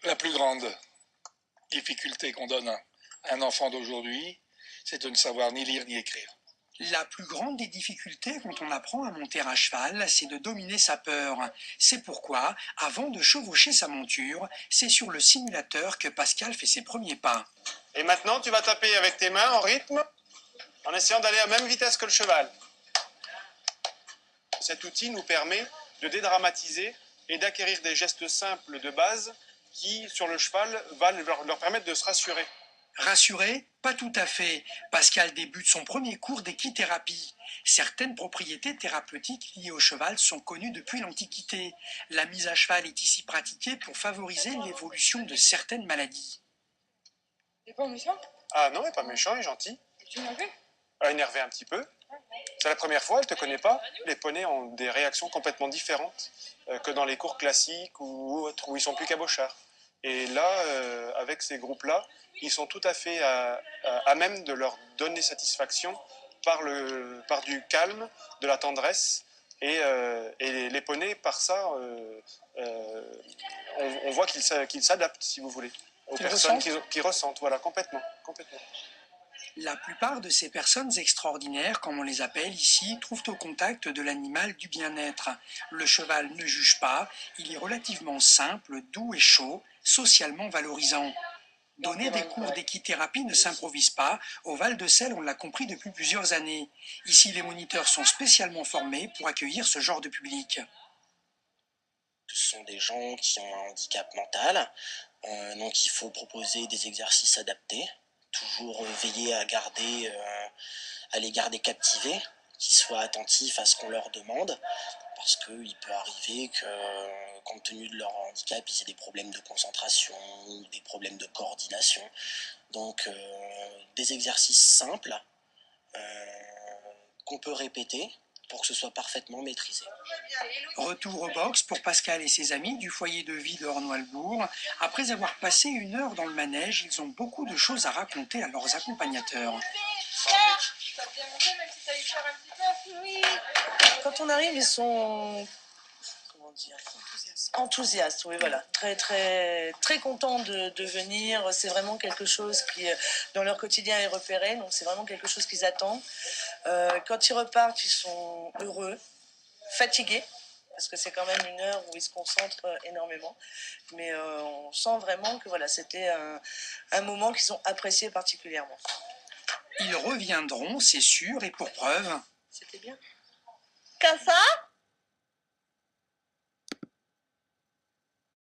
La plus grande difficulté qu'on donne à un enfant d'aujourd'hui, c'est de ne savoir ni lire ni écrire. La plus grande des difficultés quand on apprend à monter à cheval, c'est de dominer sa peur. C'est pourquoi, avant de chevaucher sa monture, c'est sur le simulateur que Pascal fait ses premiers pas. Et maintenant, tu vas taper avec tes mains en rythme, en essayant d'aller à la même vitesse que le cheval. Cet outil nous permet de dédramatiser et d'acquérir des gestes simples de base qui, sur le cheval, va leur permettre de se rassurer. Rassuré? Pas tout à fait. Pascal débute son premier cours d'équithérapie. Certaines propriétés thérapeutiques liées au cheval sont connues depuis l'Antiquité. La mise à cheval est ici pratiquée pour favoriser l'évolution de certaines maladies. Il est pas méchant? Ah non, il n'est pas méchant, il est gentil. Tu m'as vu? Énervé un petit peu. C'est la première fois, elle ne te connaît pas. Les poneys ont des réactions complètement différentes que dans les cours classiques ou autres, où ils sont plus cabochards. Et là, avec ces groupes-là, ils sont tout à fait à même de leur donner satisfaction par du calme, de la tendresse. Et les poneys, par ça, on voit qu'ils s'adaptent, si vous voulez, aux personnes qui ressentent. Voilà, complètement. La plupart de ces personnes extraordinaires, comme on les appelle ici, trouvent au contact de l'animal du bien-être. Le cheval ne juge pas, il est relativement simple, doux et chaud, socialement valorisant. Donner des cours d'équithérapie ne s'improvise pas. Au Val-de-Selle, on l'a compris depuis plusieurs années. Ici, les moniteurs sont spécialement formés pour accueillir ce genre de public. Ce sont des gens qui ont un handicap mental, donc il faut proposer des exercices adaptés, toujours veiller à les garder captivés, qu'ils soient attentifs à ce qu'on leur demande, parce qu'il peut arriver que, compte tenu de leur handicap, ils aient des problèmes de concentration, des problèmes de coordination. Donc des exercices simples qu'on peut répéter pour que ce soit parfaitement maîtrisé. Retour au box pour Pascal et ses amis du foyer de vie de Hornois-le-Bourg. Après avoir passé 1 heure dans le manège, ils ont beaucoup de choses à raconter à leurs accompagnateurs. Ça te bien monté même si t'as eu peur un petit peu? Oui. Quand on arrive, ils sont, comment dire, enthousiastes, oui, voilà. Très, très, très contents de venir. C'est vraiment quelque chose qui, dans leur quotidien, est repéré. Donc, c'est vraiment quelque chose qu'ils attendent. Quand ils repartent, ils sont heureux, fatigués, parce que c'est quand même 1 heure où ils se concentrent énormément. Mais on sent vraiment que voilà, c'était un moment qu'ils ont apprécié particulièrement. Ils reviendront, c'est sûr, et pour preuve... C'était bien. Comme ça?